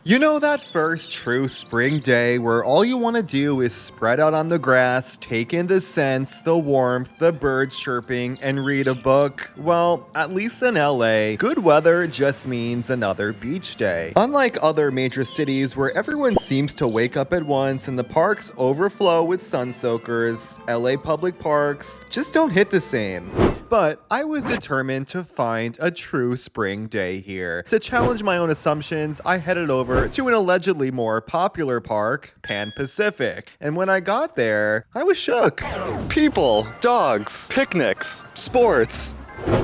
You know that first true spring day where all you want to do is spread out on the grass, take in the scents, the warmth, the birds chirping, and read a book? Well, at least in LA, good weather just means another beach day. Unlike other major cities where everyone seems to wake up at once and the parks overflow with sun soakers, LA public parks just don't hit the same. But I was determined to find a true spring day here. To challenge my own assumptions, I headed over to an allegedly more popular park, Pan Pacific. And when I got there, I was shook. People, dogs, picnics, sports,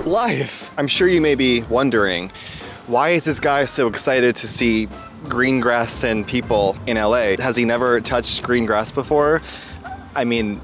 life. I'm sure you may be wondering, why is this guy so excited to see green grass and people in LA? Has he never touched green grass before? I mean,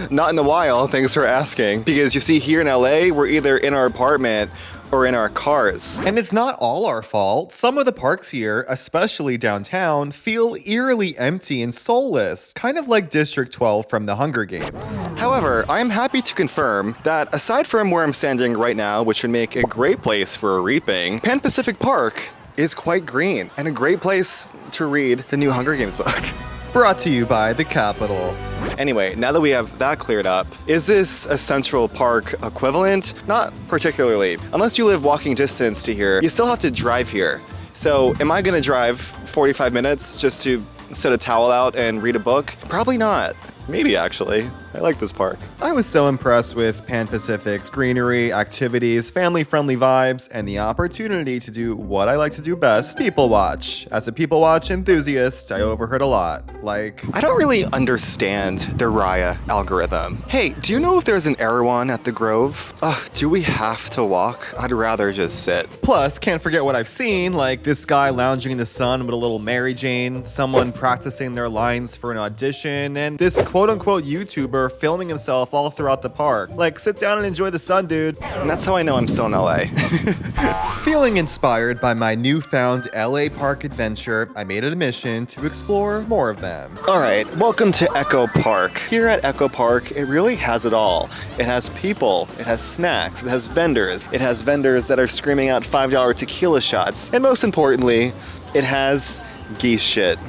not in a while, thanks for asking. Because you see, here in LA, we're either in our apartment or in our cars. And it's not all our fault. Some of the parks here, especially downtown, feel eerily empty and soulless, kind of like District 12 from the Hunger Games. However, I'm happy to confirm that aside from where I'm standing right now, which would make a great place for a reaping, Pan Pacific Park is quite green and a great place to read the new Hunger Games book. Brought to you by the Capitol. Anyway, now that we have that cleared up, is this a Central Park equivalent? Not particularly. Unless you live walking distance to here, you still have to drive here. So am I gonna drive 45 minutes just to set a towel out and read a book? Probably not. Maybe actually. I like this park. I was so impressed with Pan Pacific's greenery, activities, family-friendly vibes, and the opportunity to do what I like to do best, people watch. As a people watch enthusiast, I overheard a lot. Like, I don't really understand the Raya algorithm. Hey, do you know if there's an Erewhon at the Grove? Do we have to walk? I'd rather just sit. Plus, can't forget what I've seen, like this guy lounging in the sun with a little Mary Jane, someone practicing their lines for an audition, and this quote-unquote YouTuber filming himself all throughout the park. Like, sit down and enjoy the sun, dude. And that's how I know I'm still in LA. Feeling inspired by my newfound LA park adventure, I made it a mission to explore more of them. Alright, welcome to Echo Park. Here at Echo Park, it really has it all. It has people, it has snacks, it has vendors. It has vendors that are screaming out $5 tequila shots. And most importantly, it has geese shit.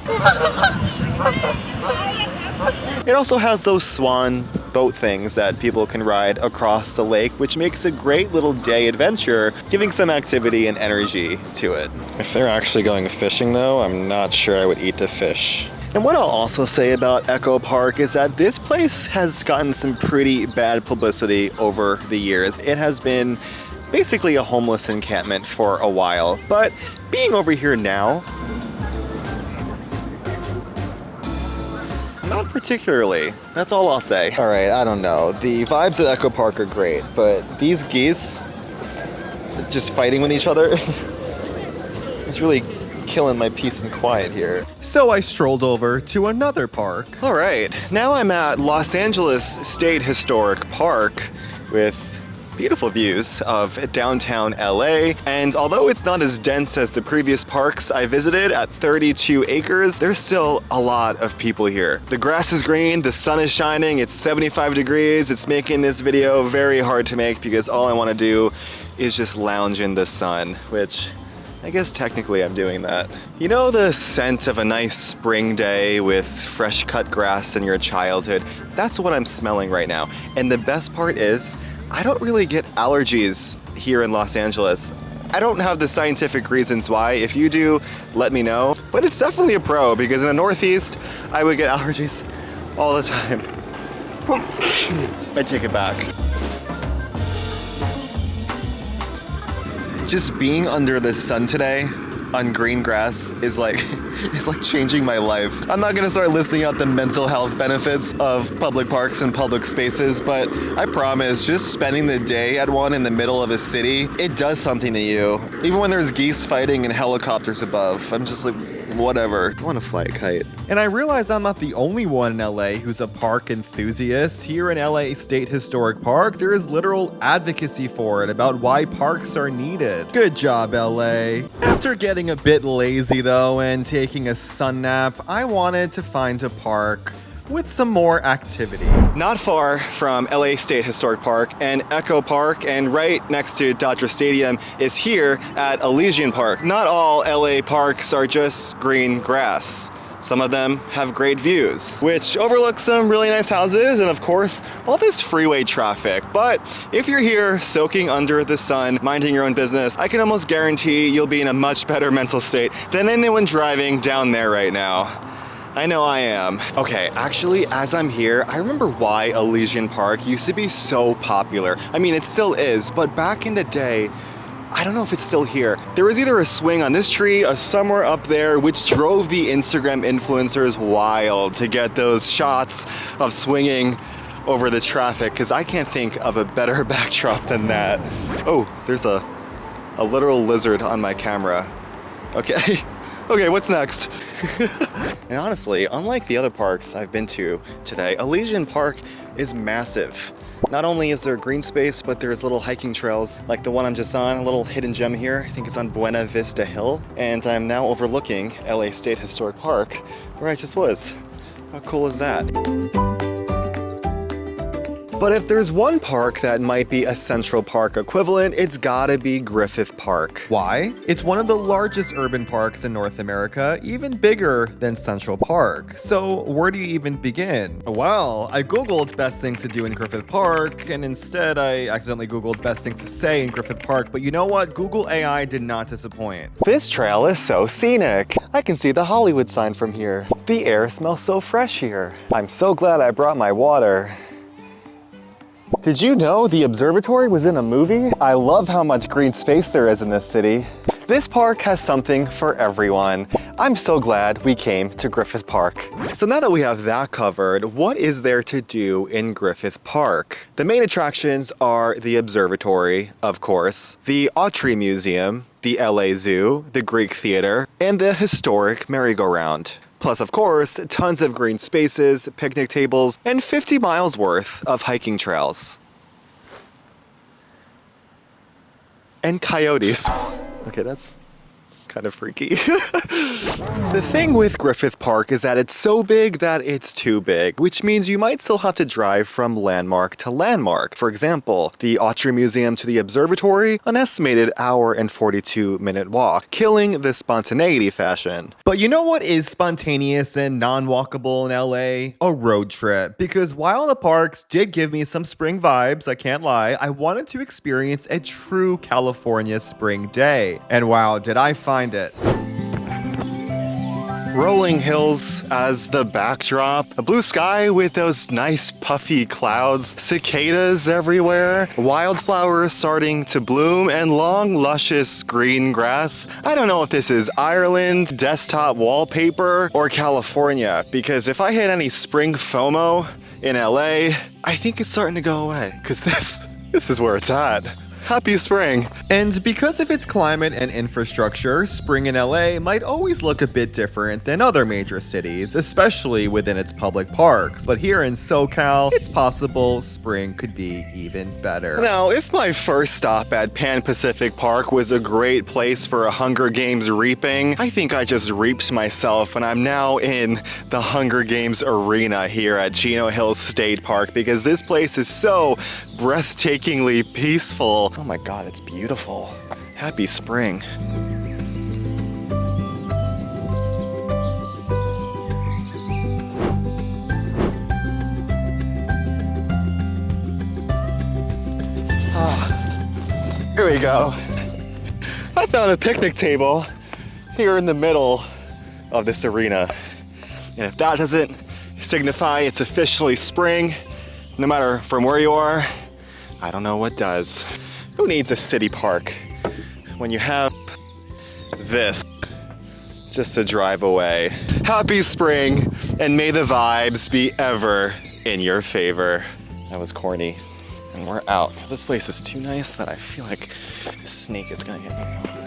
It also has those swan boat things that people can ride across the lake, which makes a great little day adventure, giving some activity and energy to it. If they're actually going fishing though, I'm not sure I would eat the fish. And what I'll also say about Echo Park is that this place has gotten some pretty bad publicity over the years. It has been basically a homeless encampment for a while, but being over here now, not particularly. That's all I'll say. All right, I don't know. The vibes at Echo Park are great, but these geese just fighting with each other, it's really killing my peace and quiet here. So I strolled over to another park. All right, now I'm at Los Angeles State Historic Park with beautiful views of downtown LA, and although it's not as dense as the previous parks I visited at 32 acres, there's still a lot of people here. The grass is green, the sun is shining, it's 75 degrees, it's making this video very hard to make because all I want to do is just lounge in the sun, which I guess technically I'm doing that. You know the scent of a nice spring day with fresh cut grass in your childhood? That's what I'm smelling right now. And the best part is, I don't really get allergies here in Los Angeles. I don't have the scientific reasons why. If you do, let me know. But it's definitely a pro because in the Northeast, I would get allergies all the time. I take it back. Just being under the sun today on green grass is like changing my life. I'm not gonna start listing out the mental health benefits of public parks and public spaces, but I promise just spending the day at one in the middle of a city, it does something to you. Even when there's geese fighting and helicopters above, I'm just like, whatever. I want to fly a kite. And I realize I'm not the only one in LA who's a park enthusiast. Here in LA State Historic Park, there is literal advocacy for it about why parks are needed. Good job, LA. After getting a bit lazy though and taking a sun nap, I wanted to find a park with some more activity. Not far from LA State Historic Park and Echo Park, and right next to Dodger Stadium is here at Elysian Park. Not all LA parks are just green grass. Some of them have great views, which overlook some really nice houses and of course, all this freeway traffic. But if you're here soaking under the sun, minding your own business, I can almost guarantee you'll be in a much better mental state than anyone driving down there right now. I know I am. Okay, actually, as I'm here, I remember why Elysian Park used to be so popular. I mean, it still is, but back in the day, I don't know if it's still here. There was either a swing on this tree or somewhere up there, which drove the Instagram influencers wild to get those shots of swinging over the traffic, because I can't think of a better backdrop than that. Oh, there's a literal lizard on my camera. Okay, okay, what's next? And honestly, unlike the other parks I've been to today, Elysian Park is massive. Not only is there green space, but there's little hiking trails like the one I'm just on, a little hidden gem here. I think it's on Buena Vista Hill. And I'm now overlooking LA State Historic Park, where I just was. How cool is that? But if there's one park that might be a Central Park equivalent, it's gotta be Griffith Park. Why? It's one of the largest urban parks in North America, even bigger than Central Park. So where do you even begin? Well, I googled best things to do in Griffith Park, and instead I accidentally googled best things to say in Griffith Park, but you know what? Google AI did not disappoint. This trail is so scenic. I can see the Hollywood sign from here. The air smells so fresh here. I'm so glad I brought my water. Did you know the observatory was in a movie? I love how much green space there is in this city. This park has something for everyone. I'm so glad we came to Griffith Park. So now that we have that covered, what is there to do in Griffith Park? The main attractions are the observatory, of course, the Autry Museum, the LA Zoo, the Greek Theater, and the historic merry-go-round. Plus, of course, tons of green spaces, picnic tables, and 50 miles worth of hiking trails. And coyotes. Okay, that's kind of freaky. The thing with Griffith Park is that it's so big that it's too big, which means you might still have to drive from landmark to landmark. For example, the Autry Museum to the observatory, an estimated hour and 42-minute walk, killing the spontaneity fashion. But you know what is spontaneous and non-walkable in LA? A road trip. Because while the parks did give me some spring vibes, I can't lie, I wanted to experience a true California spring day. And wow, did I find it. Rolling hills as the backdrop, a blue sky with those nice puffy clouds, cicadas everywhere, wildflowers starting to bloom, and long, luscious green grass. I don't know if this is Ireland, desktop wallpaper, or California, because if I hit any spring FOMO in LA, I think it's starting to go away, because this is where it's at. Happy spring. And because of its climate and infrastructure, spring in LA might always look a bit different than other major cities, especially within its public parks. But here in SoCal, it's possible spring could be even better. Now, if my first stop at Pan Pacific Park was a great place for a Hunger Games reaping, I think I just reaped myself, and I'm now in the Hunger Games arena here at Chino Hills State Park, because this place is so breathtakingly peaceful. Oh my God, it's beautiful. Happy spring. Here we go. I found a picnic table here in the middle of this arena. And if that doesn't signify it's officially spring, no matter from where you are, I don't know what does. Who needs a city park when you have this just to drive away? Happy spring, and may the vibes be ever in your favor. That was corny. And we're out, because this place is too nice that I feel like a snake is gonna get me.